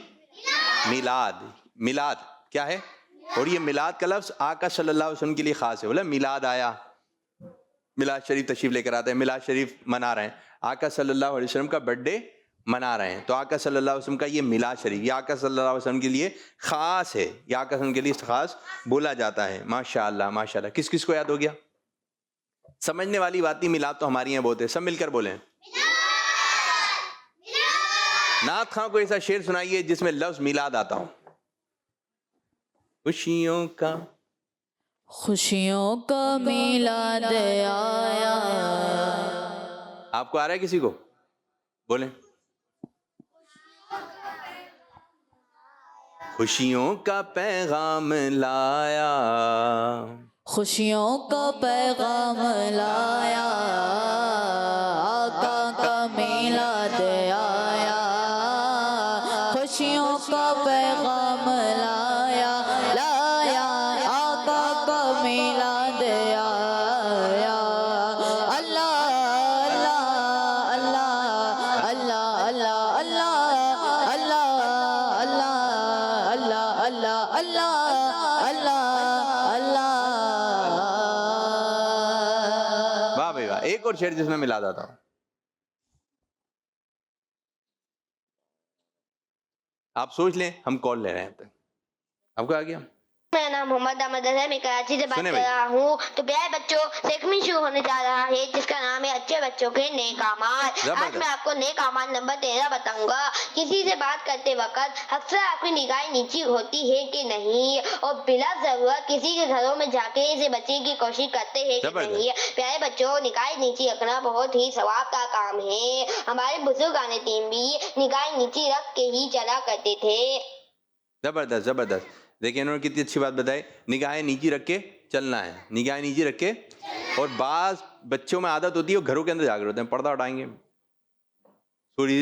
मिलाद क्या है? और ये मिलाद का लफ्ज आका सल्लल्लाहु अलैहि वसल्लम के लिए खास है। बोला मिलाद आया, मिलाद शरीफ तशरीफ लेकर आते हैं, मिलाद शरीफ मना रहे हैं, आका सल्लल्लाहु अलैहि वसल्लम का बर्थडे मना रहे हैं, तो आका सल्लल्लाहु अलैहि वसल्लम का ये मिलाद शरीफ, ये आका सल्लल्लाहु अलैहि वसल्लम के लिए खास है, ये आका वसल्लम के लिए खास बोला जाता है। माशाअल्लाह माशाअल्लाह। किस किस को याद हो गया? समझने वाली बात नहीं, मिलाद तो हमारी यहाँ बहुत है, सब मिलकर बोले। नात खां को ऐसा शेर सुनाइए जिसमें लफ्ज मिलाद आता हो। खुशियों का मिलाद आया। आपको आ रहा है किसी को? बोले। खुशियों का पैगाम लाया, खुशियों का पैगाम लाया, आका का मिलाद आया। खुशियों का पैगाम लाया, आका का मिलाद आया। अल्लाह अल्लाह अल्लाह अल्लाह अल्लाह अल्लाह अल्लाह अल्लाह अल्लाह अल्लाह अल्लाह अल्लाह। वाह भाई वाह। एक और शेर जिसमें मिलाद आता हो। आप सोच लें, हम कॉल ले रहे हैं। अब तक आपको आ गया? मेरा नाम मोहम्मद अहमद है, मैं कराची से बात कर रहा हूँ। तो प्यारे बच्चों, सेगमेंट शुरू होने जा रहा है जिसका नाम है अच्छे बच्चों के नेक अमाल। आज मैं आपको नेक अमाल नंबर 13 बताऊंगा। किसी से बात करते वक्त अक्सर आपकी निगाहें नीची होती है कि नहीं, और बिला जरूरत किसी के घरों में जाके इसे बचने की कोशिश करते हैं कि नहीं। प्यारे बच्चों, निगाहें नीची रखना बहुत ही सवाब का काम है। हमारे बुजुर्गाने टीम भी निगाहें नीची रख के ही चला करते थे। जबरदस्त जबरदस्त। देखिए इन्होंने कितनी अच्छी बात बताई, निगाहें नीची रख के चलना है, निगाहें नीची रख के। और बाज बच्चों में आदत होती है, वो घरों के अंदर जाग रहे होते हैं, पर्दा उठाएंगे, थोड़ी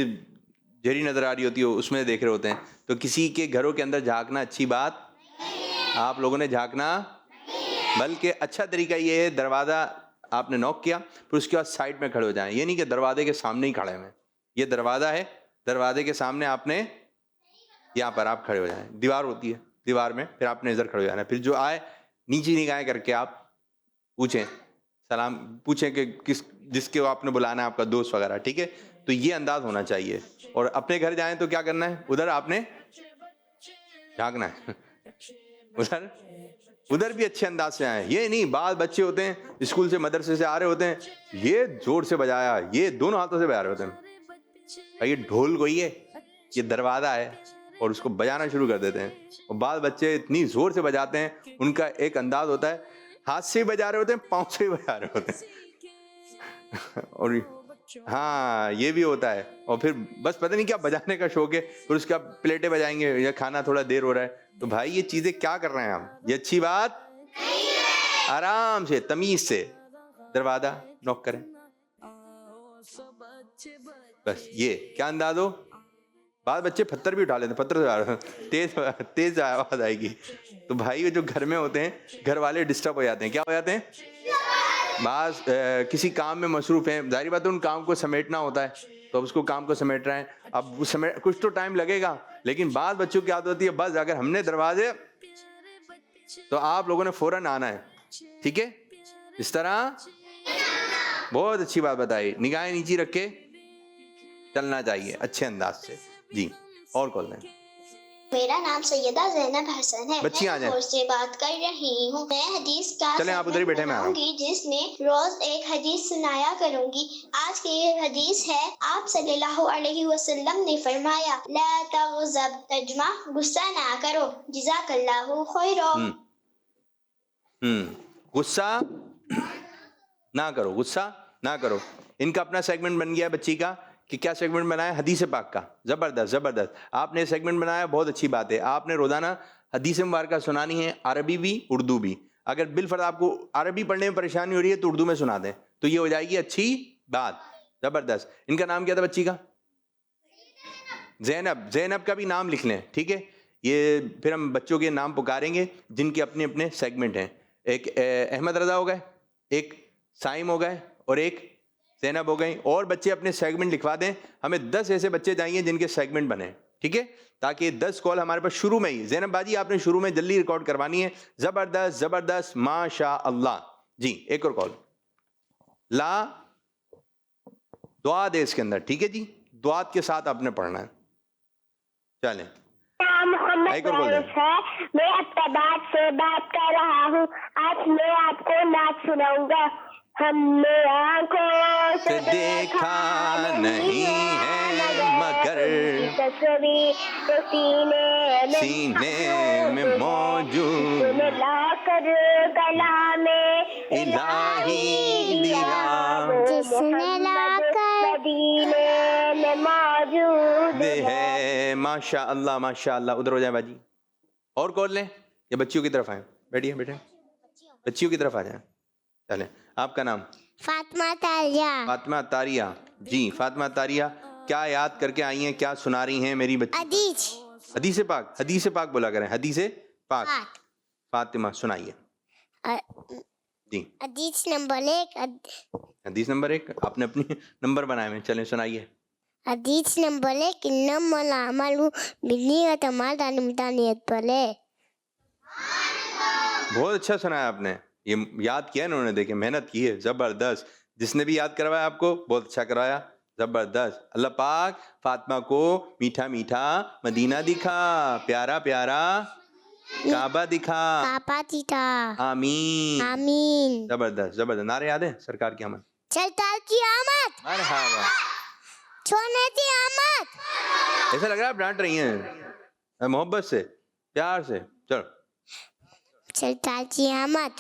जरी नजर आ रही होती है, उसमें देख रहे होते हैं। तो किसी के घरों के अंदर झांकना अच्छी बात, आप लोगों ने झांकना, बल्कि अच्छा तरीका ये है, दरवाज़ा आपने नॉक किया, फिर उसके बाद साइड में खड़े हो जाएं। ये नहीं कि दरवाजे के सामने ही खड़े हैं। ये दरवाज़ा है, दरवाजे के सामने आपने यहाँ पर आप खड़े हो जाएं। दीवार होती है, दीवार में फिर आपने इधर खड़े हो जाना। फिर जो आए नीची निगाहें करके आप पूछें, सलाम पूछें कि किस जिसके आपने बुलाना है, आपका दोस्त वगैरह, ठीक है? तो ये अंदाज होना चाहिए। और अपने घर जाएं तो क्या करना है, उधर आपने झांकना है, उधर भी अच्छे अंदाज से आए। ये नहीं, बाल बच्चे होते हैं स्कूल से मदरसे से आ रहे होते हैं, ये जोर से बजाया, ये दोनों हाथों से बजा रहे होते हैं। ये ढोल कोई है, ये दरवाजा है, और उसको बजाना शुरू कर देते हैं। और बाल बच्चे इतनी जोर से बजाते हैं, उनका एक अंदाज होता है, हाथ से भी बजा रहे होते हैं, पाँव से भी बजा रहे होते हैं। और हाँ ये भी होता है। और फिर बस पता नहीं क्या बजाने का शौक है, फिर उसका प्लेटें बजाएंगे या खाना थोड़ा देर हो रहा है। तो भाई ये चीजें क्या कर रहे हैं हम, ये अच्छी बात नहीं है। आराम से तमीज से दरवाजा नॉक करें, बस ये क्या अंदाज हो। बाद बच्चे पत्थर भी उठा लेते हैं, पत्थर तेज तेज आवाज आएगी। तो भाई ये जो घर में होते हैं, घर वाले डिस्टर्ब हो जाते हैं। क्या हो जाते हैं, बास किसी काम में मसरूफ हैं, जाहिर बात है उन काम को समेटना होता है, तो अब उसको काम को समेट रहे हैं। अब वो समेट कुछ तो टाइम लगेगा, लेकिन बाद बच्चों की आदत होती है बस अगर हमने दरवाजे, तो आप लोगों ने फौरन आना है, ठीक है। इस तरह बहुत अच्छी बात बताई, निगाहें नीचे रख के चलना चाहिए अच्छे अंदाज से जी। और कौन है? मेरा नाम सैयदा ज़ैनब हसन है। बच्ची आ जाए। से बात कर रही हूँ। मैं हदीस का चलें आप उधर ही बैठे, मैं आ रहा हूँ। जिसमें रोज एक हदीस सुनाया करूँगी। आज की ये हदीस है, आप सल्लल्लाहु अलैहि वसल्लम ने फरमाया, ला तग़ज़ब तजमा, गुस्सा ना करो, जज़ाकल्लाहु खैरा। गुस्सा ना करो, गुस्सा ना करो। इनका अपना सेगमेंट बन गया बच्ची का कि क्या सेगमेंट बनाया, हदीस पाक का। जबरदस्त जबरदस्त, आपने सेगमेंट बनाया, बहुत अच्छी बात है। आपने रोजाना हदीस मुबारका सुनानी है, अरबी भी उर्दू भी। अगर बिलफर्ज आपको अरबी पढ़ने में परेशानी हो रही है तो उर्दू में सुना दें, तो ये हो जाएगी अच्छी बात। जबरदस्त। इनका नाम क्या था बच्ची का? ज़ैनब। ज़ैनब का भी नाम लिख लें, ठीक है। ये फिर हम बच्चों के नाम पुकारेंगे जिनके अपने अपने सेगमेंट हैं। एक अहमद रजा हो गए, एक साइम हो गए और एक ज़ैनब हो गई। और बच्चे अपने सेगमेंट लिखवा दें, हमें 10 ऐसे बच्चे चाहिए जिनके सेगमेंट बने, ठीक है, ताकि 10 कॉल हमारे पास शुरू में ही। ज़ैनब बाजी आपने शुरू में जल्दी रिकॉर्ड करवानी है। जबरदस्त जबरदस्त, माशा अल्लाह जी। एक और कॉल, ला दुआ दे इसके अंदर, ठीक है जी, दुआ के साथ आपने पढ़ना है। चलें, एक और कॉल दें। मैं अब्बास से बात कर रहा हूँ। आज मैं आपको नाच सुनाऊंगा। हमने आंखों से देखा नहीं है मगर तस्वीर सीने में मौजूद लाकर गला में इलाही दिया, जिसने लाकर मदीने में मौजूद है। माशा अल्लाह माशा अल्लाह। उधर हो जाए बाजी। और कौन लें, ये बच्चियों की तरफ आए, बैठिए बेटे, बच्चियों की तरफ आ जाए। चलें, आपका नाम? फातिमा तारिया। फातिमा तारिया जी। फातिमा तारिया, क्या याद करके आई हैं, क्या सुना रही हैं मेरी बच्ची? हदीस पाक। हदीस पाक बोला करें, हदीस पाक। फातिमा सुनाइए जी। हदीस नंबर 1। हदीस नंबर 1 आपने अपनी नंबर बनाए हैं, चलें सुनाइए। हदीस नंबर 1, इन्नमल अमलु बिन्नियत व तनियत पले। बहुत अच्छा सुनाया आपने, ये याद किया इन्होंने, देखिए मेहनत की है, जबरदस्त। जिसने भी याद करवाया आपको बहुत अच्छा करवाया, जबरदस्त। अल्लाह पाक फातिमा को मीठा मीठा मदीना दिखा, प्यारा प्यारा काबा दिखा, आमीन आमीन। जबरदस्त जबरदस्त। नारे याद है सरकार की आमद, चलता की आमद, मरहबा, छोड़ने की आमद। ऐसा लग रहा है आप डांट रही हैं मोहब्बत से, प्यार से। चलो, चलता की आमद।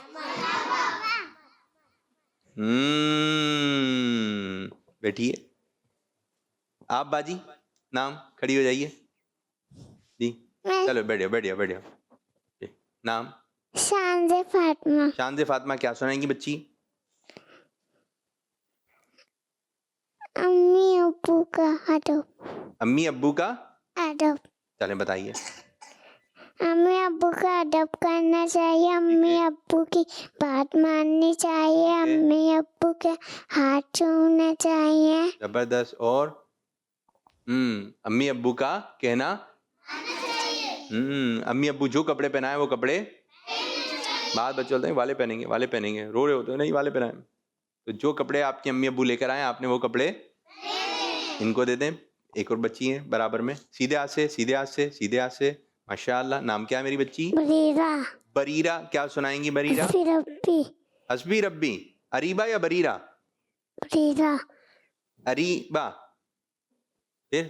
बैठिए आप बाजी, नाम खड़ी हो जाइए जी। चलो बैठिए बैठिए बैठिए। नाम? शांजे फातिमा। शांजे फातिमा, क्या सुनाएंगी बच्ची? अम्मी अब्बू का अदब। अम्मी अब्बू का अदब। चले बताइए। अम्मी अब्बू का अदब करना चाहिए, अम्मी अब्बू की बात माननी चाहिए, अम्मी अब्बू के हाथ छूना चाहिए। जबरदस्त। और अम्मी अब्बू का कहना, अम्मी अब्बू जो कपड़े पहनाए वो कपड़े, बाद बच्चे बोलते हैं वाले पहनेंगे, वाले पहनेंगे, रो रहे होते हैं नहीं वाले पहनाए, तो जो कपड़े आपकी अम्मी अब्बू लेकर आए आपने वो कपड़े इनको दे दें। एक और बच्ची है बराबर में, सीधे हाथ से सीधे हाथ से सीधे हाथ से, माशाअल्लाह। नाम क्या है मेरी बच्ची? बरीरा। बरीरा, क्या सुनाएंगी बरीरा? हस्बी रब्बी। हस्बी रब्बी। अरीबा या बरीरा? बरीरा। अरीबा, फिर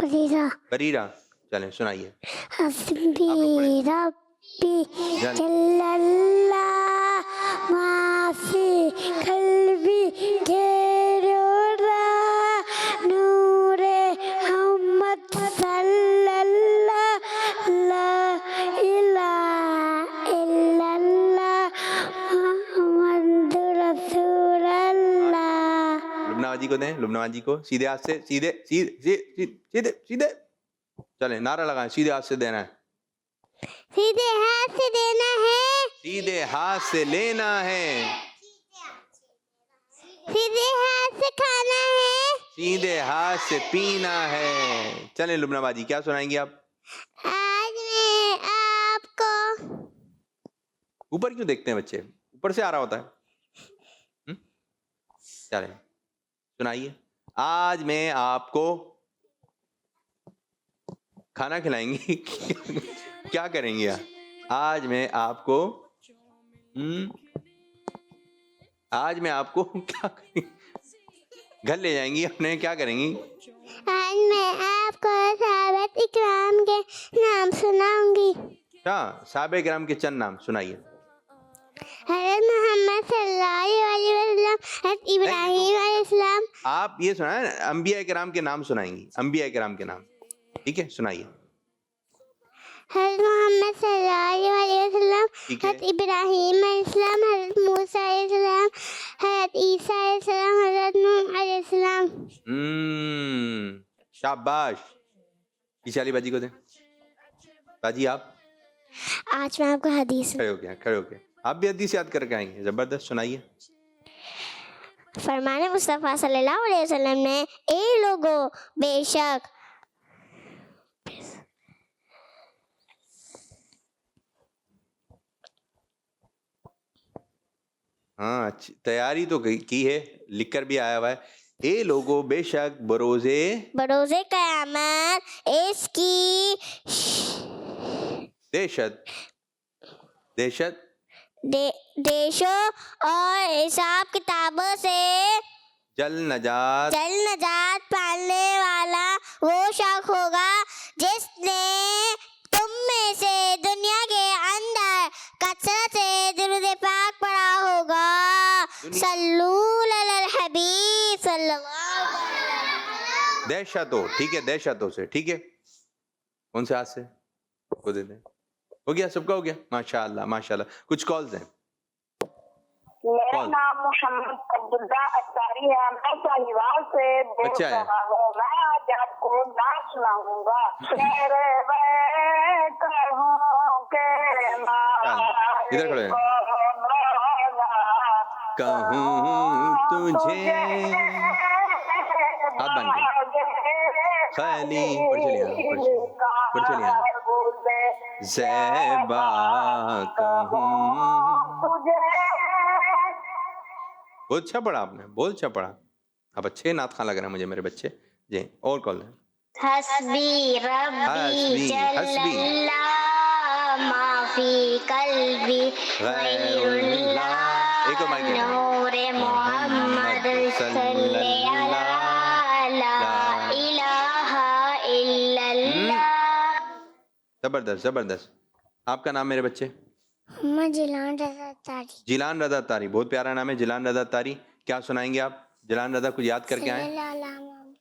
बरीरा। बरीरा। चलें सुनाइए। हस्बी रब्बी जल्लल्लाह माफी कल्बी घेरो बाजी को दें, लुबना बाजी को सीधे हाथ से, सीधे सीधे सीधे सीधे सीधे चले, नारा लगाएं, सीधे हाथ से देना है, सीधे हाथ से देना है, सीधे हाथ से लेना है, सीधे हाथ से खाना है, सीधे हाथ से पीना है। चलें लुबना बाजी, क्या सुनाएंगी आप? आज मैं आपको, ऊपर क्यों देखते हैं बच्चे, ऊपर से आ रहा होता है। चलें सुनाइए। आज मैं आपको खाना खिलाएंगी क्या करेंगी आप? आज मैं आपको आज मैं आपको क्या करेंगी? घर ले जाएंगी अपने, क्या करेंगी? आज मैं आपको साहबत इकराम के नाम सुनाऊंगी। हाँ, साहबे किराम के चंद नाम सुनाइए। हज़रत मोहम्मद सल्लल्लाहु अलैहि वसल्लम, हज़रत इब्राहीम अलैहिस्सलाम। आप ये सुनाए, अंबिया किराम के नाम सुनाएंगी, अंबिया किराम के नाम, ठीक है, सुनाइए। हज़रत मोहम्मद सल्लल्लाहु अलैहि वसल्लम, ठीक है। हज़रत इब्राहीम अलैहिस्सलाम, हज़रत मूसा अलैहिस्सलाम, हज़रत ईसा अलैहिस्सलाम, हज़रत नूह अलैहिस्सलाम। शाबाश। पीछे वाली बाजी को दें। बाजी आप आज मैं आपको हदीस, खड़े हो गया, खड़े हो गए, आप भी हदीस याद करके आएंगे, जबरदस्त, सुनाइए। फरमाने मुस्तफ़ा सल्लल्लाहु अलैहि वसल्लम ने, ए लोगों, बेशक हाँ, अच्छी तैयारी तो की है, लिखकर भी आया हुआ है। ए लोगो बेशक बरोजे क़यामत इसकी दहशत देशों और हिसाब किताबों से जल नजात पाने वाला वो शख्स होगा जिसने तुम में से दुनिया के अंदर कसरत से दुरूद पाक पढ़ा होगा। सल्लू अलल हबीब सल्लल्लाहु अलैहि वसल्लम। दहशत हो, ठीक है, दहशतों से, ठीक है। कौन से हाथ से को दे दें? हो गया, सबका हो गया, माशाअल्लाह माशाअल्लाह। कुछ कॉल्स हैं। मेरा नाम मोहम्मद अब्दुल्ला अत्तारी है, मैं साहिवाल से बोल अच्छा है। रहा हूँ। मैं आज आपको नाच सुनाऊंगा। तेरे कहूँ के इधर खड़े हैं। कहूँ तुझे हाथ बांध के खाली पढ़ चलिए ज़ैबा कहूँ। बहुत अच्छा पढ़ा आपने, बहुत अच्छा पढ़ा। अब अच्छे नात खान लग रहे हैं मुझे मेरे बच्चे जी। और कॉल है। हस्बी रब्बी जल्लल्लाह माफी कल्बी गैरुल्लाह एक और माइक है। नूरे मोहम्मद सल्लल्लाहु ला इलाहा इल्लल्लाह। जबरदस्त जबरदस्त। आपका नाम मेरे बच्चे? मोहम्मद जिलान रज़ा तारी। जिलान रज़ा तारी, बहुत प्यारा नाम है जिलान रज़ा तारी। क्या सुनाएंगे आप? जिलान रज़ा कुछ याद करके आए?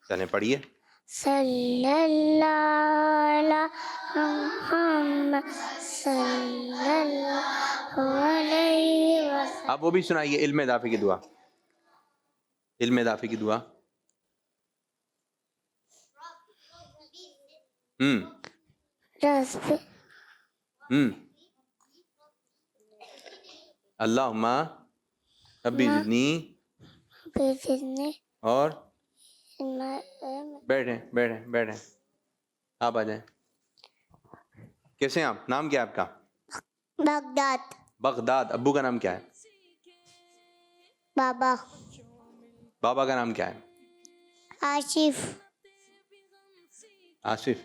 चलें पढ़िए। आप वो भी सुनाइए, इल्म इज़ाफ़े की दुआ, इल्म इज़ाफ़े की दुआ। अल्लाहुम्मा रब्बी ज़िदनी और बैठे आप आ जाएं। कैसे हैं आप? नाम क्या है आपका? बगदाद। बगदाद। अब्बू का नाम क्या है? बाबा। बाबा का नाम क्या है? आसिफ। आसिफ,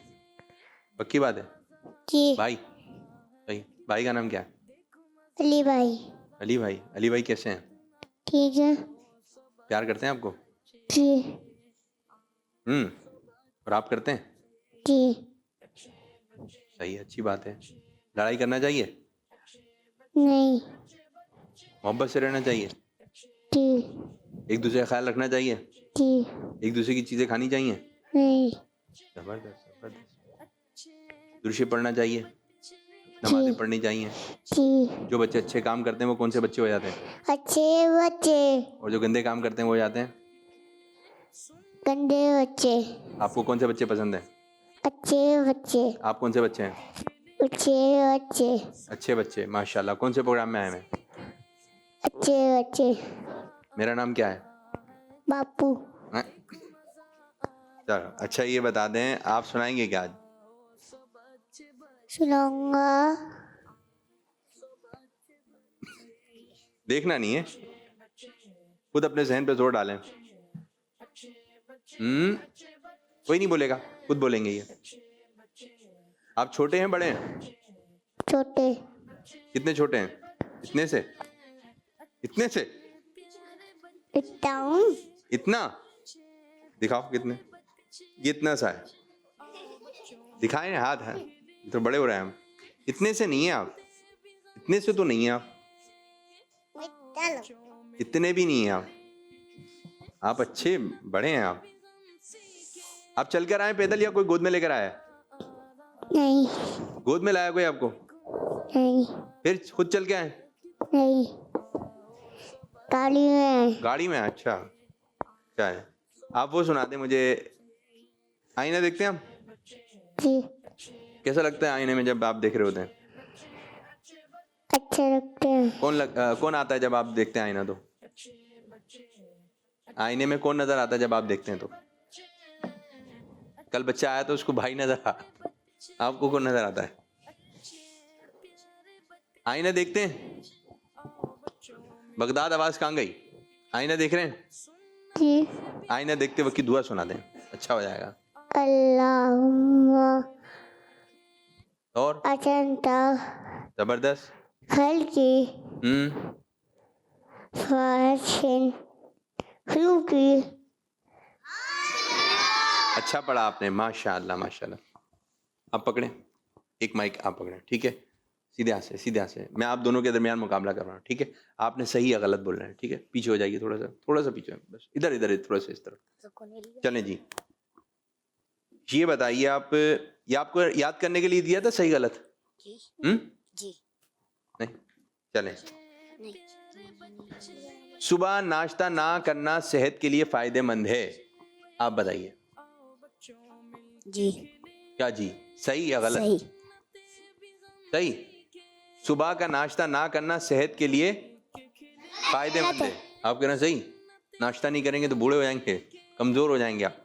पक्की बात है? जी। भाई भाई का नाम क्या है? अली भाई। अली भाई। अली भाई कैसे हैं? ठीक है। प्यार करते हैं आपको? जी। और आप करते हैं? जी। सही है, अच्छी बात है। लड़ाई करना चाहिए? नहीं। मोहब्बत से रहना चाहिए? जी। एक दूसरे का ख्याल रखना चाहिए? जी। एक दूसरे की चीजें खानी चाहिए? नहीं। जबरदस्त जबरदस्त। दुरूद पढ़ना चाहिए? नमाज़ें पढ़नी चाहिए? जी। जो बच्चे अच्छे काम करते हैं वो कौन से बच्चे हो जाते हैं? अच्छे बच्चे। और जो गंदे काम करते हैं वो हो जाते हैं? गंदे बच्चे, आपको कौन से बच्चे पसंद हैं? अच्छे बच्चे, आप कौन से बच्चे हैं? अच्छे बच्चे, अच्छे बच्चे, माशाल्लाह। कौन से प्रोग्राम में आए हैं? अच्छे बच्चे, मेरा नाम क्या है? बापू। हैं? चलो अच्छा, ये बता दें, आप सुनाएंगे क्या आज? सुनाऊंगा। देखना नहीं है, खुद अपने जहन पे जोर डालें। कोई नहीं बोलेगा, खुद बोलेंगे ये। आप छोटे हैं बड़े हैं? छोटे, कितने छोटे हैं? इतने से? इतने से? इतना हूँ। इतना? दिखाओ कितने। ये इतना सा है, दिखाएं, हाथ है तो बड़े हो रहे हैं हम। इतने से नहीं है आप, इतने से तो नहीं है आप, इतने भी नहीं है आप अच्छे बड़े हैं आप। आप चल कर आए पैदल या कोई गोद में लेकर आया? नहीं, गोद में लाया कोई आपको? नहीं, फिर खुद चल के आए? नहीं, गाड़ी में। गाड़ी में? अच्छा, क्या है? आप वो सुना दें मुझे। आईना देखते हैं हम? जी, कैसा लगता है आईने में जब आप देख रहे होते हैं? अच्छे लगते हैं। कौन आता है जब आप देखते हैं आईना? तो आईने में कौन नजर आता है जब आप देखते हैं? तो कल बच्चा आया तो उसको भाई नजर आ, आपको कौन नजर आता है? आईना देखते हैं? बगदाद आवाज कहाँ गई? आईना देख रहे हैं? जी, आईना देखते वक्त की दुआ सुना दें, अच्छा हो जाएगा। अल्लाहुम्मा और अजंता जबरदस्त। खल्की फाशिन खलूकी। अच्छा पढ़ा आपने, माशाअल्लाह माशाअल्लाह। आप पकड़े एक माइक, आप पकड़े, ठीक है? सीधे हाथ से, सीधे हाथ से। मैं आप दोनों के दरमियान मुकाबला कर रहा हूँ, ठीक है? आपने सही या गलत बोलना है, ठीक है? पीछे हो जाइए, थोड़ा सा पीछे, बस इधर इधर थोड़ा सा इस तरफ। चलें जी, ये बताइए आप, ये आपको याद करने के लिए दिया था सही गलत? जी, नहीं, चलें। सुबह नाश्ता ना करना सेहत के लिए फायदेमंद है, आप बताइए। जी, क्या जी? सही या गलत? सही, सही। सुबह का नाश्ता ना करना सेहत के लिए फायदेमंद है, आप कहना सही। नाश्ता नहीं करेंगे तो बूढ़े हो जाएंगे, कमजोर हो जाएंगे आप।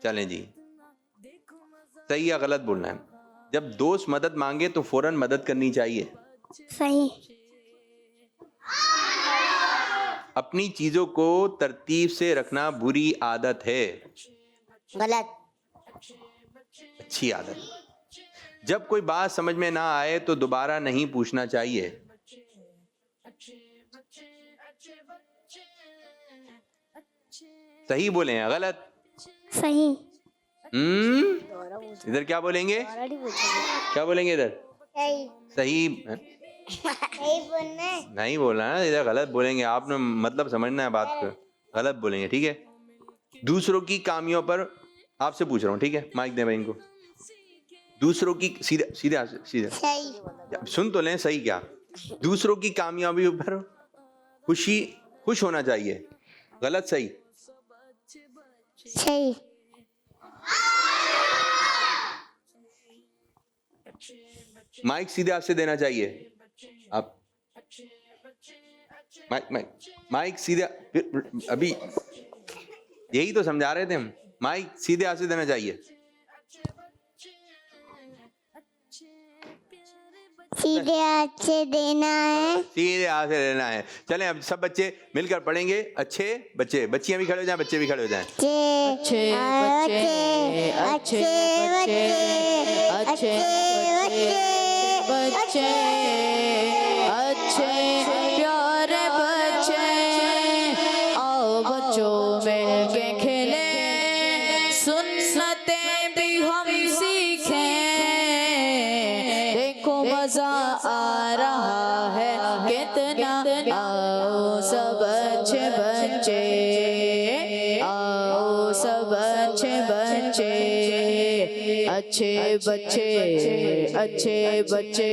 चलें जी, सही या गलत बोलना है। जब दोस्त मदद मांगे तो फौरन मदद करनी चाहिए। सही, अपनी चीजों को तरतीब से रखना बुरी आदत है। गलत, अच्छी आदत। जब कोई बात समझ में ना आए तो दोबारा नहीं पूछना चाहिए। सही बोले हैं गलत? सही, इधर क्या बोलेंगे? क्या बोलेंगे इधर? सही नहीं बोलना है, इधर गलत बोलेंगे। आपने मतलब समझना है बात को, गलत बोलेंगे, ठीक है? दूसरों की कामियों पर, आपसे पूछ रहा हूँ, ठीक है? माइक दे भाई इनको। दूसरों की, सीधे सीधे सीधे सुन तो लें, सही क्या? दूसरों की कामयाबी पर खुश होना चाहिए, गलत सही? सही, माइक सीधे हाथ से देना चाहिए आप। माइक सीधे, अभी यही तो समझा रहे थे हम। माइक सीधे हाथ से देना चाहिए। सीधे हाथ से देना है। सीधे हाथ से देना है। चलें अब सब बच्चे मिलकर पढ़ेंगे। अच्छे बच्चे, बच्चियां भी खड़े हो जाएं, बच्चे भी खड़े हो जाएं। अच्छे बच्चे, अच्छे बच्चे, अच्छे बच्चे, अच्छे प्यारे बच्चे, आओ बच्चों मिल के खेले, सुन्नतें भी हम सीखें, देखो मजा आ रहा है कितना, आओ सब अच्छे बच्चे, आओ सब अच्छे बच्चे, अच्छे बच्चे, अच्छे बच्चे,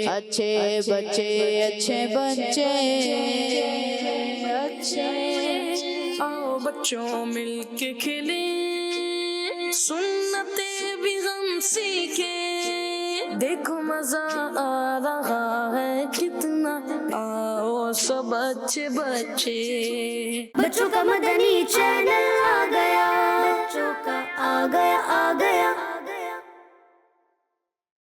अच्छे बच्चे, अच्छे बच्चे, अच्छे आओ बच्चों मिलके खेले, सुन्नते भी हम सीखे, देखो मजा आ रहा है कितना, आओ सब अच्छे बच्चे। बच्चों का मदनी चैनल आ गया, बच्चों का आ गया